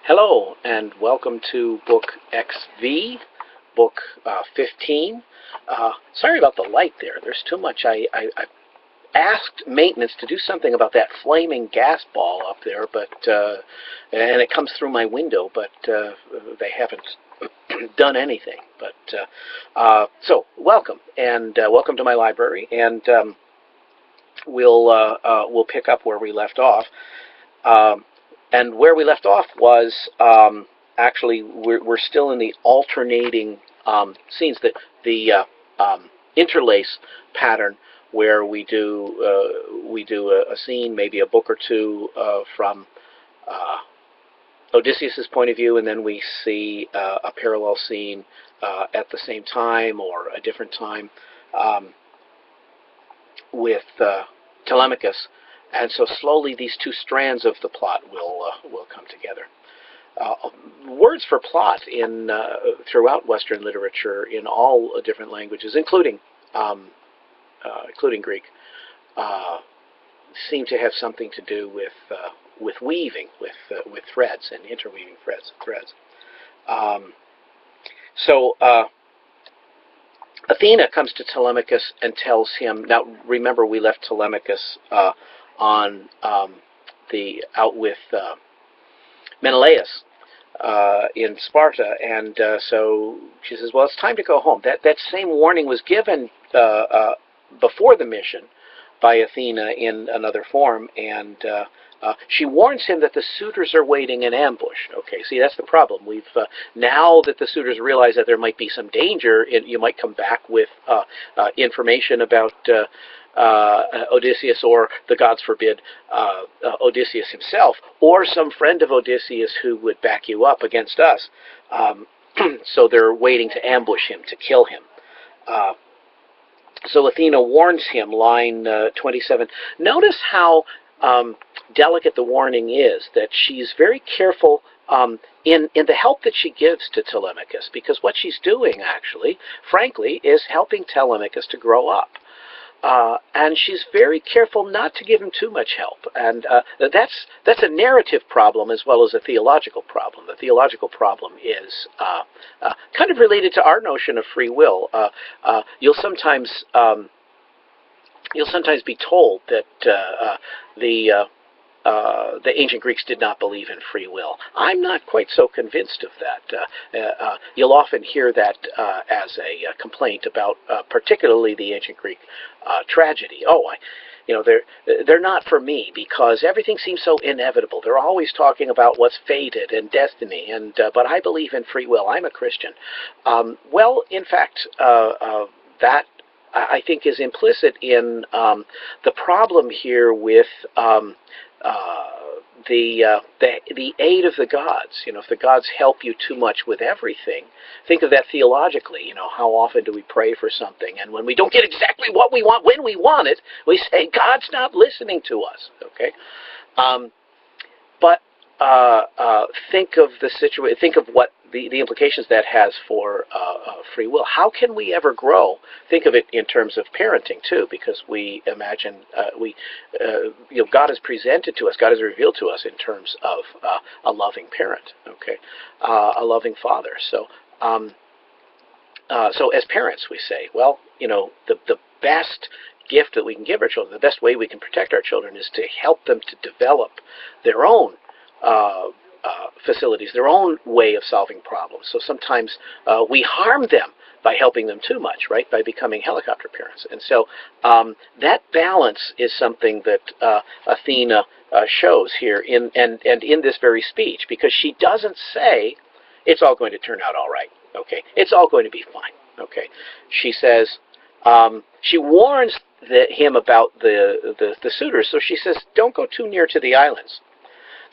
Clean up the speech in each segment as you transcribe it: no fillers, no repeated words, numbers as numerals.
Hello and welcome to Book XV, Book 15. Sorry about the light there. There's too much. I asked maintenance to do something about that flaming gas ball up there, but and it comes through my window, but they haven't done anything. But so welcome and welcome to my library, and we'll pick up where we left off. And where we left off was actually we're still in the alternating scenes, the interlace pattern, where we do a scene, maybe a book or two from Odysseus's point of view, and then we see a parallel scene at the same time or a different time with Telemachus. And so slowly these two strands of the plot will come together. Words for plot in throughout Western literature in all different languages, including Greek, seem to have something to do with weaving, with threads and interweaving threads. So Athena comes to Telemachus and tells him. Now remember, we left Telemachus on out with Menelaus in Sparta, and so she says, well, it's time to go home. That same warning was given before the mission by Athena in another form, and she warns him that the suitors are waiting in ambush. Okay, see, that's the problem. We've now that the suitors realize that there might be some danger, you might come back with information about Odysseus, or the gods forbid, Odysseus himself, or some friend of Odysseus who would back you up against us. So they're waiting to ambush him, to kill him. So Athena warns him, line 27. Notice how delicate the warning is, that she's very careful in the help that she gives to Telemachus, because what she's doing, actually, frankly, is helping Telemachus to grow up. And she's very careful not to give him too much help, and that's a narrative problem as well as a theological problem. The theological problem is kind of related to our notion of free will. You'll sometimes be told that the ancient Greeks did not believe in free will. I'm not quite so convinced of that. You'll often hear that as a complaint about particularly the ancient Greek tragedy. They're not for me because everything seems so inevitable. They're always talking about what's fated and destiny, but I believe in free will. I'm a Christian. Well, in fact, that I think is implicit in the problem here with the aid of the gods. If the gods help you too much with everything, think of that theologically. How often do we pray for something, and when we don't get exactly what we want when we want it, we say God's not listening to us. Okay, but think of the situation. Think of what the implications that has for free will. How can we ever grow? Think of it in terms of parenting too, because we imagine God is presented to us, God is revealed to us in terms of a loving parent, okay, a loving father. So as parents, we say, well, the best gift that we can give our children, the best way we can protect our children, is to help them to develop their own facilities, their own way of solving problems. So sometimes we harm them by helping them too much, right? By becoming helicopter parents. And so that balance is something that Athena shows here in this very speech, because she doesn't say it's all going to turn out all right. Okay, it's all going to be fine. Okay, she says she warns him about the suitors. So she says, don't go too near to the islands.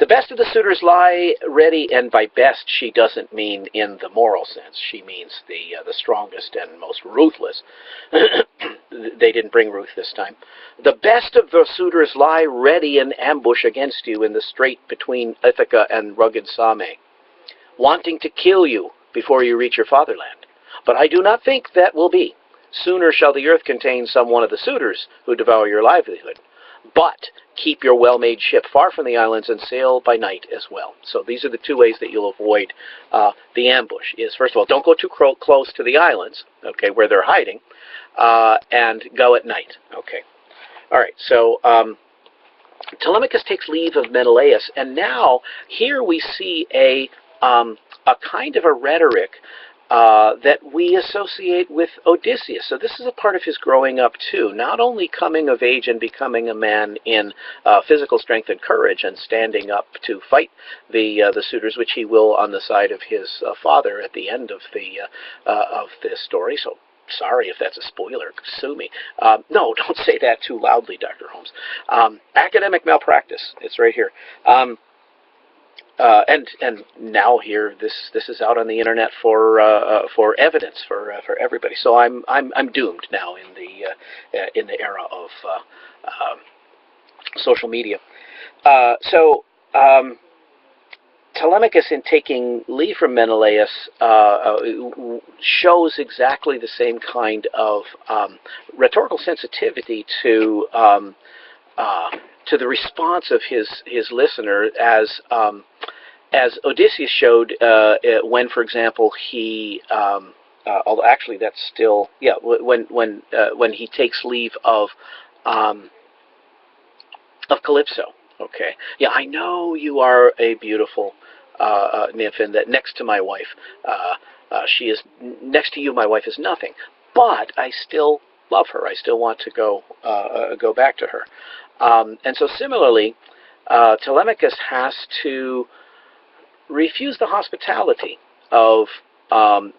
The best of the suitors lie ready, and by best she doesn't mean in the moral sense. She means the strongest and most ruthless. They didn't bring Ruth this time. The best of the suitors lie ready in ambush against you in the strait between Ithaca and rugged Same, wanting to kill you before you reach your fatherland. But I do not think that will be. Sooner shall the earth contain some one of the suitors who devour your livelihood but keep your well-made ship far from the islands and sail by night as well. So these are the two ways that you'll avoid the ambush. Is, first of all, don't go too close to the islands, okay, where they're hiding, and go at night. Okay. All right. So Telemachus takes leave of Menelaus, and now here we see a kind of a rhetoric that we associate with Odysseus. So this is a part of his growing up too, not only coming of age and becoming a man in physical strength and courage and standing up to fight the suitors, which he will on the side of his father at the end of this story. So sorry if that's a spoiler, sue me. No, don't say that too loudly, Dr. Holmes. Academic malpractice, it's right here. And now here, this is out on the internet for evidence for everybody. So I'm doomed now in the era of social media. Telemachus, in taking leave from Menelaus, shows exactly the same kind of rhetorical sensitivity to the response of his listener, as Odysseus showed when, for example, he although actually that's still when he takes leave of Calypso. Okay, yeah, I know you are a beautiful nymph, and that next to my wife, she is next to you. My wife is nothing, but I still love her. I still want to go back to her. And so similarly, Telemachus has to refuse the hospitality of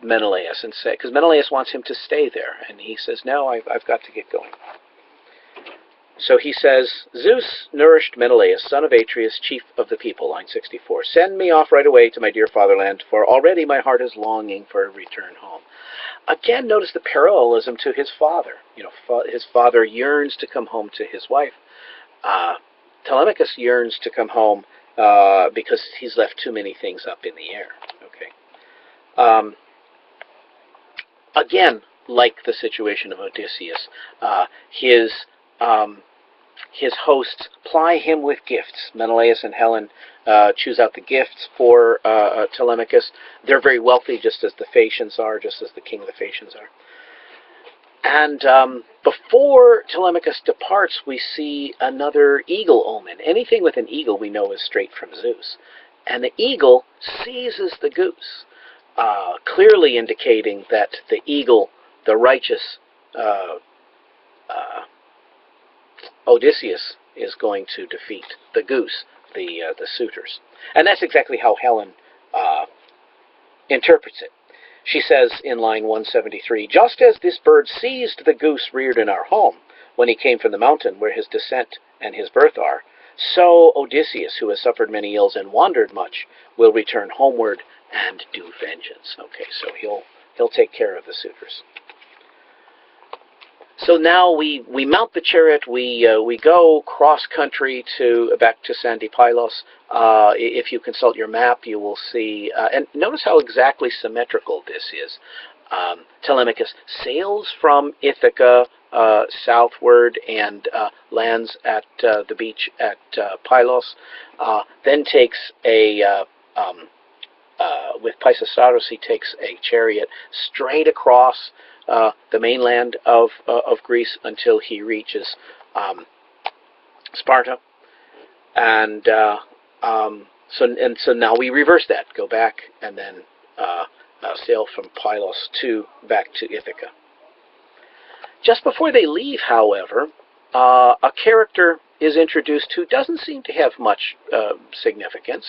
Menelaus, and say, because Menelaus wants him to stay there, and he says, no, I've got to get going. So he says, Zeus nourished Menelaus, son of Atreus, chief of the people, line 64. Send me off right away to my dear fatherland, for already my heart is longing for a return home. Again, notice the parallelism to his father. His father yearns to come home to his wife. Telemachus yearns to come home because he's left too many things up in the air. Okay. Again, like the situation of Odysseus, his hosts ply him with gifts. Menelaus and Helen choose out the gifts for Telemachus. They're very wealthy, just as the Phaeacians are, just as the king of the Phaeacians are. And before Telemachus departs, we see another eagle omen. Anything with an eagle we know is straight from Zeus. And the eagle seizes the goose, clearly indicating that the eagle, the righteous Odysseus, is going to defeat the goose, the suitors. And that's exactly how Helen interprets it. She says in line 173, just as this bird seized the goose reared in our home when he came from the mountain where his descent and his birth are, so Odysseus, who has suffered many ills and wandered much, will return homeward and do vengeance. Okay, so he'll take care of the suitors. So now we mount the chariot, we go cross country back to Sandy Pylos. If you consult your map, you will see, and notice how exactly symmetrical this is. Telemachus sails from Ithaca southward and lands at the beach at Pylos, then takes with Pisistratus, he takes a chariot straight across the mainland of Greece until he reaches Sparta, and so now we reverse that, go back, and then sail from Pylos back to Ithaca. Just before they leave, however, a character is introduced who doesn't seem to have much significance.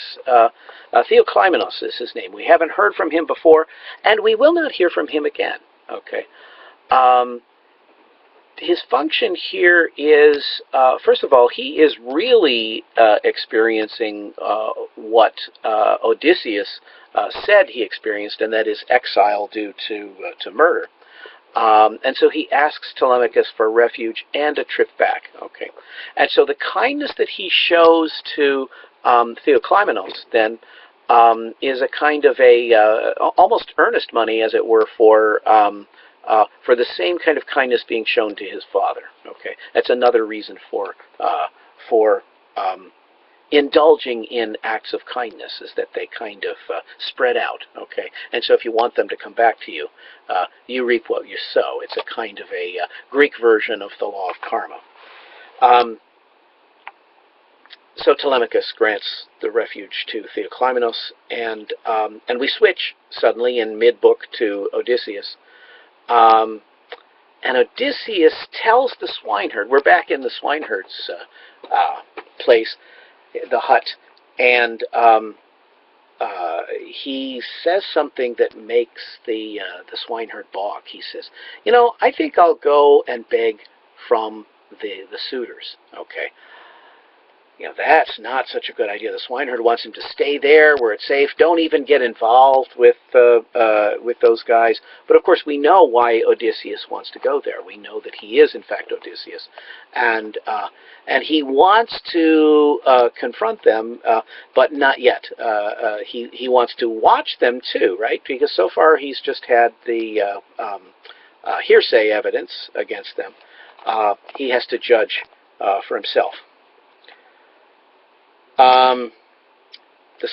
Theoclymenos is his name. We haven't heard from him before, and we will not hear from him again. Okay. His function here is, first of all, he is really experiencing what Odysseus said he experienced, and that is exile due to murder. And so he asks Telemachus for refuge and a trip back. Okay. And so the kindness that he shows to Theoclymenos then is a kind of almost earnest money, as it were, for for the same kind of kindness being shown to his father. Okay, that's another reason for indulging in acts of kindness, is that they kind of spread out. Okay, and so if you want them to come back to you, you reap what you sow. It's a kind of a Greek version of the law of karma. So Telemachus grants the refuge to Theoclymenos, and we switch suddenly in mid-book to Odysseus. And Odysseus tells the swineherd, we're back in the swineherd's place, the hut, and he says something that makes the swineherd balk. He says, you know, I think I'll go and beg from the suitors. Okay. You know, that's not such a good idea. The swineherd wants him to stay there where it's safe. Don't even get involved with those guys. But of course, we know why Odysseus wants to go there. We know that he is, in fact, Odysseus, and he wants to confront them, but not yet. He wants to watch them too, right? Because so far he's just had the hearsay evidence against them. He has to judge for himself. The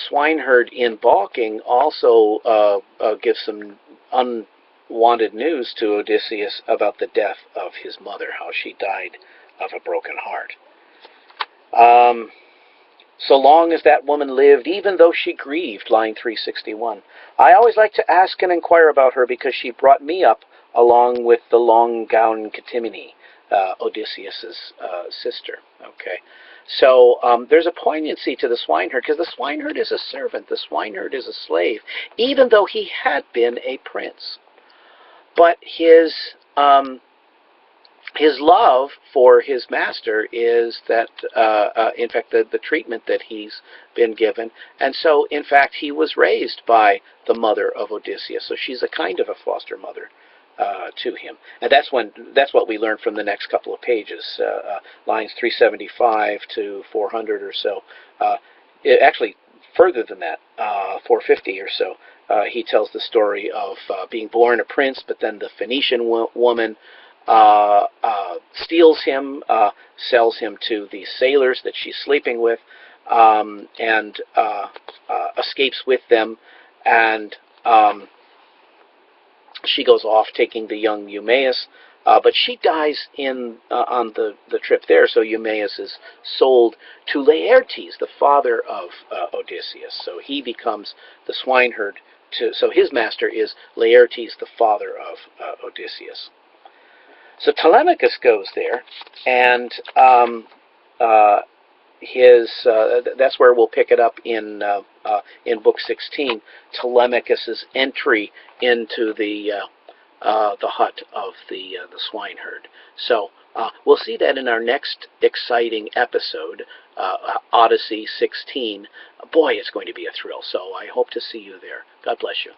swineherd, in balking, also gives some unwanted news to Odysseus about the death of his mother, how she died of a broken heart. So long as that woman lived, even though she grieved, line 361, I always like to ask and inquire about her, because she brought me up along with the long-gowned Ctimene, Odysseus's sister. Okay. So there's a poignancy to the swineherd, because the swineherd is a servant, the swineherd is a slave, even though he had been a prince. But his love for his master is that, in fact, the treatment that he's been given. And so, in fact, he was raised by the mother of Odysseus. So she's a kind of a foster mother to him. And that's what we learn from the next couple of pages, lines 375 to 400 or so. Actually, further than that, 450 or so. He tells the story of being born a prince, but then the Phoenician woman steals him, sells him to the sailors that she's sleeping with, and escapes with them, and she goes off taking the young Eumaeus, but she dies on the trip there, so Eumaeus is sold to Laertes, the father of Odysseus. So he becomes the swineherd, so his master is Laertes, the father of Odysseus. So Telemachus goes there, and that's where we'll pick it up in Book 16. Telemachus's entry into the hut of the swineherd. So we'll see that in our next exciting episode, Odyssey 16. Boy, it's going to be a thrill. So I hope to see you there. God bless you.